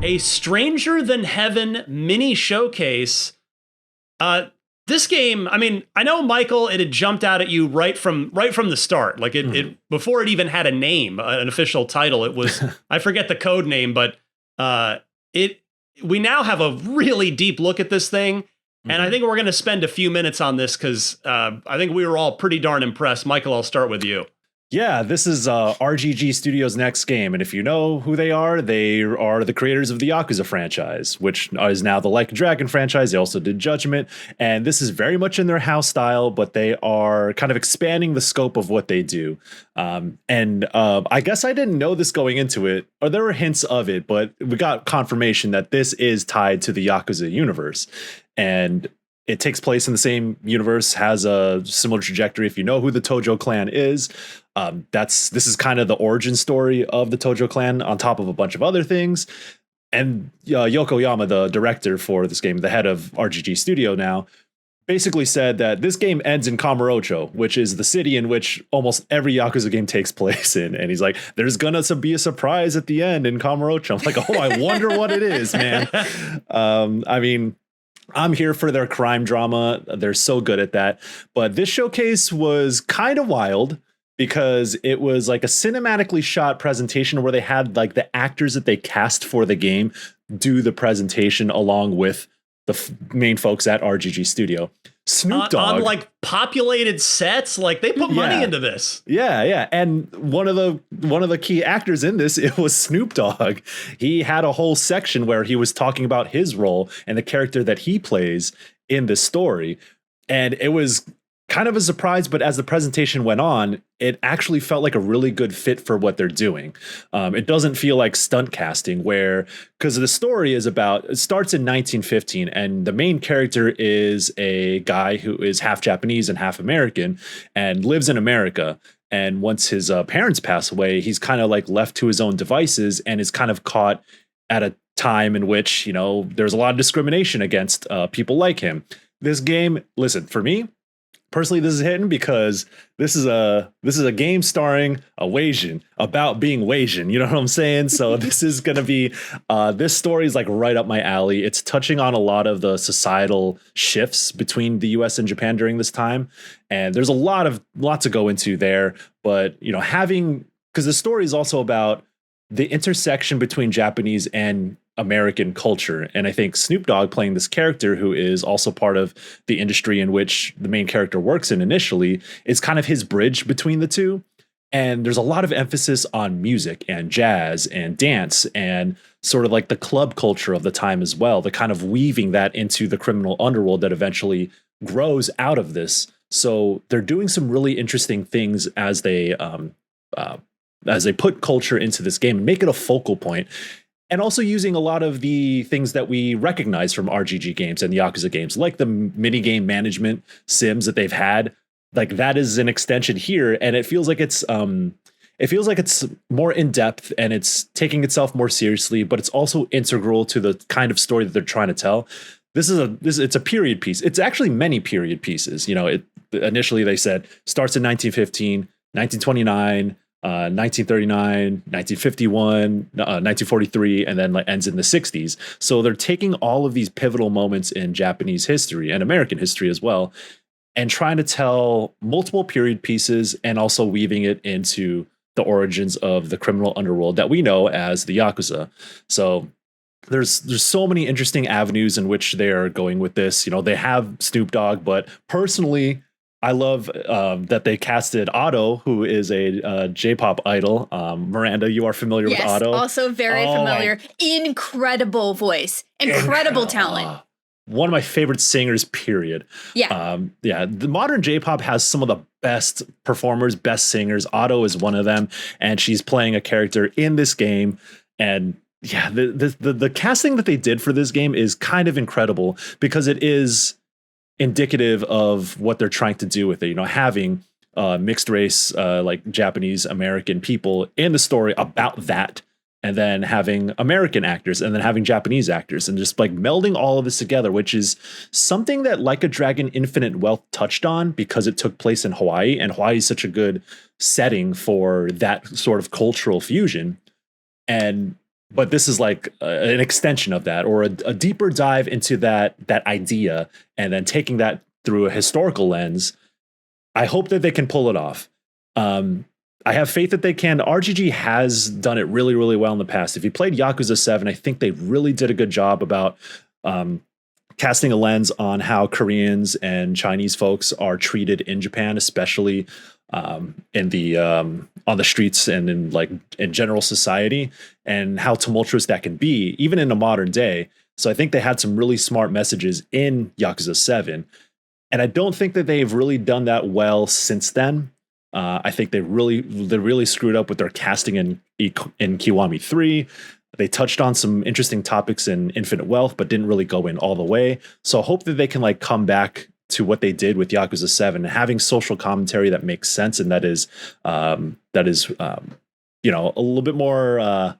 a Stranger Than Heaven mini showcase. This game, I mean, I know, Michael, it had jumped out at you right from the start. Like it before it even had a name, an official title. It was I forget the code name, but we now have a really deep look at this thing. And I think we're going to spend a few minutes on this because I think we were all pretty darn impressed. Michael, I'll start with you. Yeah, this is RGG Studio's next game, and if you know who they are the creators of the Yakuza franchise, which is now the Like a Dragon franchise. They also did Judgment, and this is very much in their house style, but they are kind of expanding the scope of what they do. I guess I didn't know this going into it, or there were hints of it, but we got confirmation that this is tied to the Yakuza universe, and it takes place in the same universe, has a similar trajectory. If you know who the Tojo clan is, this is kind of the origin story of the Tojo clan on top of a bunch of other things. And Yokoyama, the director for this game, the head of RGG Studio now, basically said that this game ends in Kamurocho, which is the city in which almost every Yakuza game takes place in. And he's like, there's gonna be a surprise at the end in Kamurocho. I'm like, oh, I wonder what it is, man. I mean, I'm here for their crime drama. They're so good at that. But this showcase was kind of wild because it was like a cinematically shot presentation where they had like the actors that they cast for the game do the presentation along with the main folks at RGG Studio. Snoop Dogg on like populated sets, like they put money into this. Yeah. And one of the key actors in this, it was Snoop Dogg. He had a whole section where he was talking about his role and the character that he plays in this story. And it was kind of a surprise, but as the presentation went on, it actually felt like a really good fit for what they're doing. It doesn't feel like stunt casting because the story it starts in 1915 and the main character is a guy who is half Japanese and half American and lives in America. And once his parents pass away, he's kind of like left to his own devices and is kind of caught at a time in which, there's a lot of discrimination against people like him. This game, listen, for me, personally, this is hitting because this is a game starring a Wasian about being Wasian. You know what I'm saying? So this is going to be this story is like right up my alley. It's touching on a lot of the societal shifts between the US and Japan during this time. And there's a lot to go into there. But, because the story is also about the intersection between Japanese and American culture. And I think Snoop Dogg playing this character who is also part of the industry in which the main character works in initially is kind of his bridge between the two. And there's a lot of emphasis on music and jazz and dance and sort of like the club culture of the time as well, the kind of weaving that into the criminal underworld that eventually grows out of this. So they're doing some really interesting things as they put culture into this game and make it a focal point. And also using a lot of the things that we recognize from RGG games and the Yakuza games, like the minigame management sims that they've had. Like that is an extension here, and it feels like it's more in depth and it's taking itself more seriously, but it's also integral to the kind of story that they're trying to tell. It's a period piece. It's actually many period pieces. Initially they said starts in 1915, 1929. 1939, 1951, 1943, and then ends in the 60s. So they're taking all of these pivotal moments in Japanese history and American history as well, and trying to tell multiple period pieces and also weaving it into the origins of the criminal underworld that we know as the Yakuza. So there's so many interesting avenues in which they're going with this. They have Snoop Dogg, but personally, I love that they casted Otto, who is a J-pop idol. Miranda, you are familiar with Otto? Yes, also very familiar. Incredible voice. Incredible talent. One of my favorite singers, period. Yeah. The modern J-pop has some of the best performers, best singers. Otto is one of them, and she's playing a character in this game. And yeah, the casting that they did for this game is kind of incredible because it is indicative of what they're trying to do with it, having mixed race, like Japanese American people in the story about that, and then having American actors and then having Japanese actors and just like melding all of this together, which is something that Like a Dragon Infinite Wealth touched on because it took place in Hawaii, and Hawaii is such a good setting for that sort of cultural fusion. And but this is like an extension of that, or a deeper dive into that idea, and then taking that through a historical lens. I hope that they can pull it off. I have faith that they can. RGG has done it really, really well in the past. If you played Yakuza 7, I think they really did a good job about casting a lens on how Koreans and Chinese folks are treated in Japan, especially in the on the streets and in general society, and how tumultuous that can be, even in a modern day. So I think they had some really smart messages in Yakuza 7. And I don't think that they've really done that well since then. I think they really screwed up with their casting in Kiwami 3. They touched on some interesting topics in Infinite Wealth, but didn't really go in all the way. So I hope that they can like come back to what they did with Yakuza 7, having social commentary that makes sense, and that is you know, a little bit more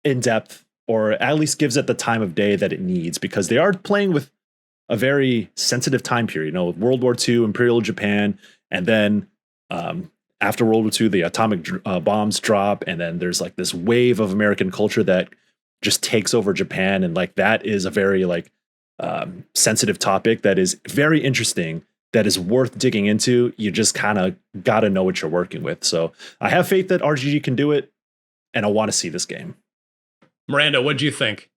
in depth, or at least gives it the time of day that it needs, because they are playing with a very sensitive time period. You know, World War II, Imperial Japan, and then after World War II, the atomic bombs drop, and then there's like this wave of American culture that just takes over Japan, and like that is a very like sensitive topic that is very interesting, that is worth digging into. You just kind of got to know what you're working with. So I have faith that RGG can do it, and I want to see this game. Miranda, what do you think?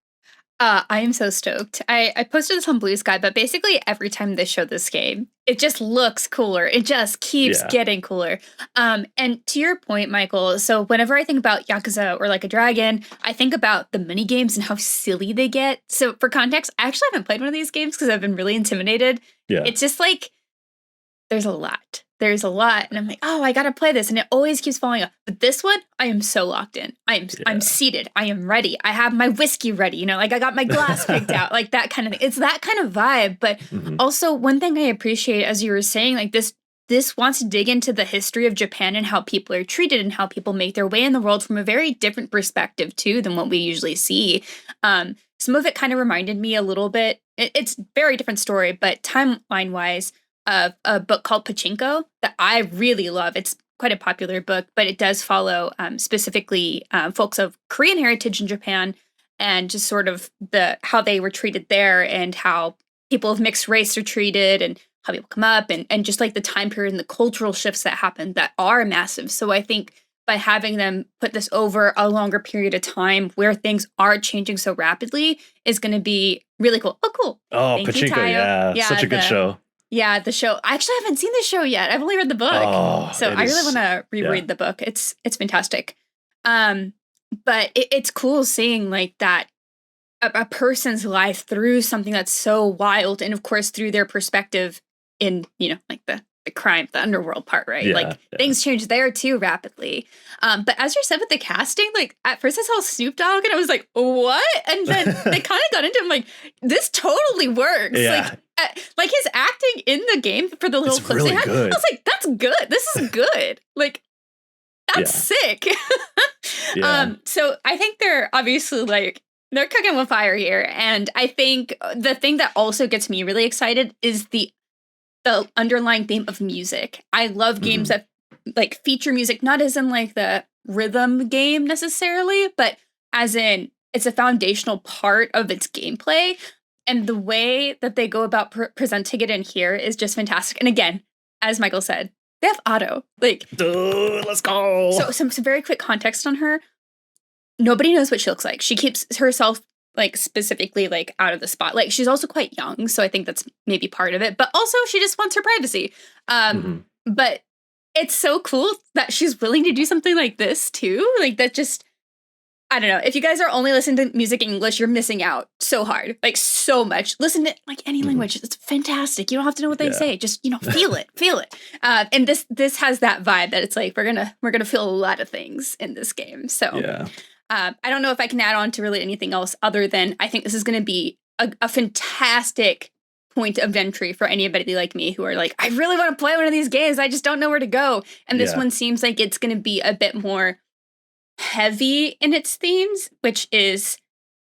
I am so stoked. I posted this on Blue Sky, but basically every time they show this game, it just looks cooler. It just keeps getting cooler. And to your point, Michael, so whenever I think about Yakuza or Like a Dragon, I think about the mini games and how silly they get. So for context, I actually haven't played one of these games because I've been really intimidated. Yeah. It's just like, there's a lot. There's a lot. And I'm like, oh, I got to play this. And it always keeps falling off. But this one, I am so locked in. I'm seated. I am ready. I have my whiskey ready. You know, like I got my glass picked out, like that kind of thing. It's that kind of vibe. But also one thing I appreciate, as you were saying, like this wants to dig into the history of Japan and how people are treated and how people make their way in the world from a very different perspective too than what we usually see. Some of it kind of reminded me a little bit. It's a very different story, but timeline wise, of a book called Pachinko that I really love. It's quite a popular book, but it does follow specifically folks of Korean heritage in Japan, and just sort of how they were treated there, and how people of mixed race are treated, and how people come up, and just like the time period and the cultural shifts that happen that are massive. So I think by having them put this over a longer period of time where things are changing so rapidly is going to be really cool. Oh, cool. Oh, Thank Pachinko, yeah. Such a good show. Yeah, the show. I actually haven't seen the show yet. I've only read the book. So I really want to reread the book. It's fantastic. But it's cool seeing like that a person's life through something that's so wild, and of course through their perspective in, you know, like the crime, the underworld part, right? Things change there too rapidly. But as you said with the casting, like at first I saw Snoop Dogg and I was like, what? And then they kind of got into it. I'm like, this totally works. Yeah. Like his acting in the game for the little clips really they had, good. I was like, that's good. This is good. Like, that's sick. So I think they're obviously like, they're cooking with fire here. And I think the thing that also gets me really excited is the underlying theme of music. I love games that like feature music, not as in like the rhythm game necessarily, but as in it's a foundational part of its gameplay. And the way that they go about presenting it in here is just fantastic. And again, as Michael said, they have Otto. Like, let's go. So some very quick context on her. Nobody knows what she looks like. She keeps herself like specifically like out of the spotlight. She's also quite young, so I think that's maybe part of it. But also she just wants her privacy. But it's so cool that she's willing to do something like this too. Like that just, I don't know. If you guys are only listening to music in English, you're missing out so hard, like so much. Listen to like any language. It's fantastic. You don't have to know what they say. Just, you know, feel it. And this has that vibe that it's like, we're going to feel a lot of things in this game. So I don't know if I can add on to really anything else other than I think this is going to be a fantastic point of entry for anybody like me who are like, I really want to play one of these games. I just don't know where to go. And this one seems like it's going to be a bit more heavy in its themes, which is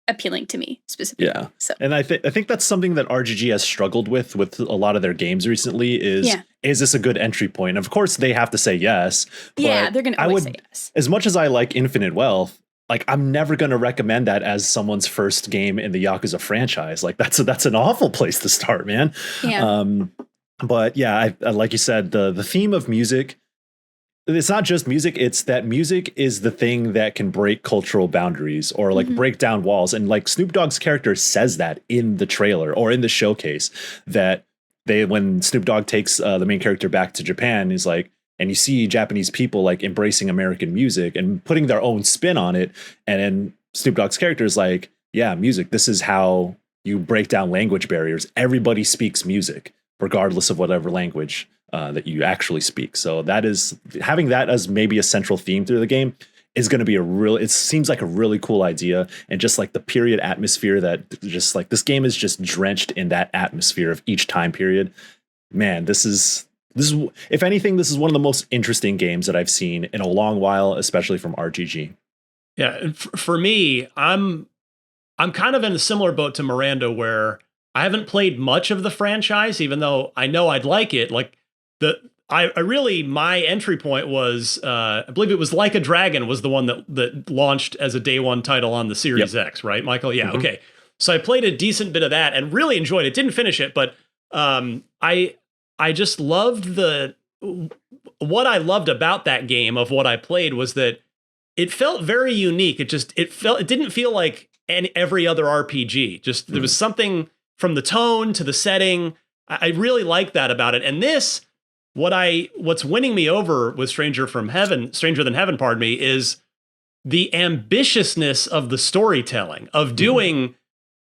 appealing to me specifically. Yeah. So. And I think that's something that RGG has struggled with a lot of their games recently is this a good entry point? And of course they have to say yes. Yeah, they're going to always say yes. As much as I like Infinite Wealth, like I'm never going to recommend that as someone's first game in the Yakuza franchise. Like that's an awful place to start, man. Yeah. But yeah, I like you said, the theme of music, it's not just music, it's that music is the thing that can break cultural boundaries or like break down walls. And like Snoop Dogg's character says that in the trailer or in the showcase, that when Snoop Dogg takes the main character back to Japan, he's like, and you see Japanese people like embracing American music and putting their own spin on it. And then Snoop Dogg's character is like, yeah, music, this is how you break down language barriers. Everybody speaks music, regardless of whatever language that you actually speak. So that is, having that as maybe a central theme through the game is going to be it seems like a really cool idea. And just like the period atmosphere that just like this game is just drenched in that atmosphere of each time period. Man, this is, if anything, this is one of the most interesting games that I've seen in a long while, especially from RGG. Yeah. For me, I'm kind of in a similar boat to Miranda where I haven't played much of the franchise, even though I know I'd like it. Like my entry point was, I believe it was Like a Dragon was the one that launched as a day one title on the Series X, right, Michael? Yeah. Okay. So I played a decent bit of that and really enjoyed it. Didn't finish it, but I just loved what I loved about that game of what I played was that it felt very unique. It didn't feel like every other RPG. Just there was something from the tone to the setting. I really like that about it. And this, what's winning me over with Stranger Than Heaven, pardon me, is the ambitiousness of the storytelling, of doing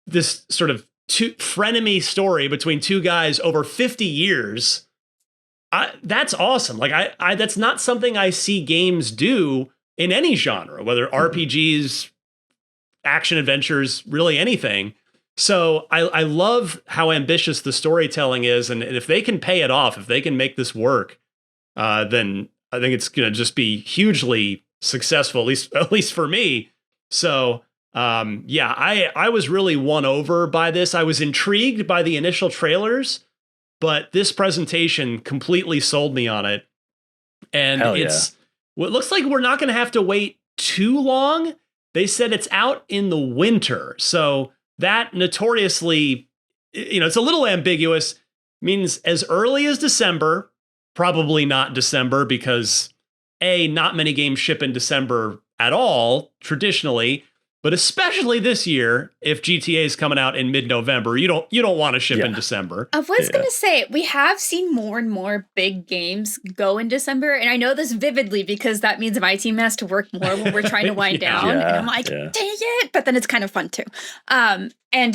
this sort of frenemy story between two guys over 50 years. That's awesome. Like that's not something I see games do in any genre, whether RPGs, action adventures, really anything. So I love how ambitious the storytelling is. And if they can pay it off, if they can make this work, then I think it's going to just be hugely successful, at least for me. So I was really won over by this. I was intrigued by the initial trailers, but this presentation completely sold me on it. And it looks like we're not going to have to wait too long. They said it's out in the winter. So that notoriously, it's a little ambiguous, means as early as December, probably not December because not many games ship in December at all traditionally, but especially this year, if GTA is coming out in mid-November, you don't want to ship in December. I was going to say, we have seen more and more big games go in December, and I know this vividly because that means my team has to work more when we're trying to wind down, and I'm like, dang it, but then it's kind of fun too. And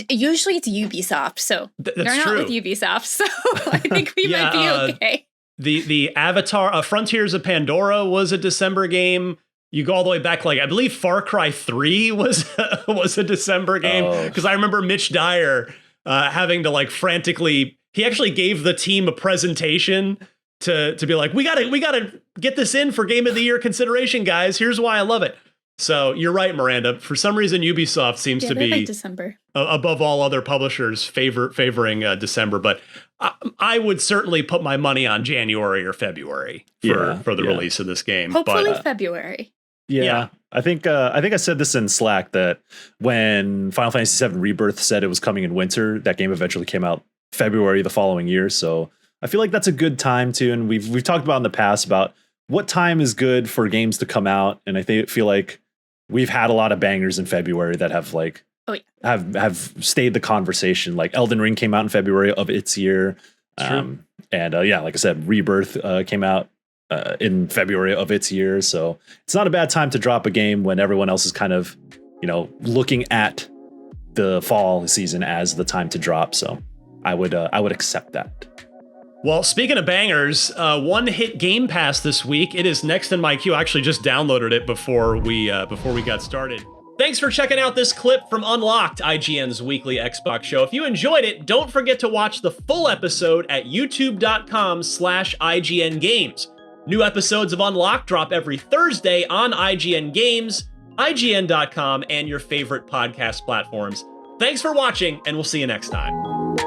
usually it's Ubisoft, so they're not with Ubisoft, so I think we might be okay. The Avatar, Frontiers of Pandora was a December game. You go all the way back, like I believe Far Cry 3 was a December game, because I remember Mitch Dyer having to like frantically. He actually gave the team a presentation to be like, we gotta get this in for Game of the Year consideration, guys. Here's why I love it. So you're right, Miranda. For some reason, Ubisoft seems to be like December above all other publishers favoring December, but I would certainly put my money on January or February for the release of this game. Hopefully February. Yeah. I think I said this in Slack that when Final Fantasy VII Rebirth said it was coming in winter, that game eventually came out February the following year. So I feel like that's a good time too. And we've talked about in the past about what time is good for games to come out. And I feel like we've had a lot of bangers in February that have like have stayed the conversation. Like Elden Ring came out in February of its year. And like I said, Rebirth came out in February of its year. So it's not a bad time to drop a game when everyone else is kind of, looking at the fall season as the time to drop. So I would accept that. Well, speaking of bangers, one hit Game Pass this week. It is next in my queue. I actually just downloaded it before we got started. Thanks for checking out this clip from Unlocked, IGN's weekly Xbox show. If you enjoyed it, don't forget to watch the full episode at youtube.com/IGN Games. New episodes of Unlocked drop every Thursday on IGN Games, IGN.com, and your favorite podcast platforms. Thanks for watching, and we'll see you next time.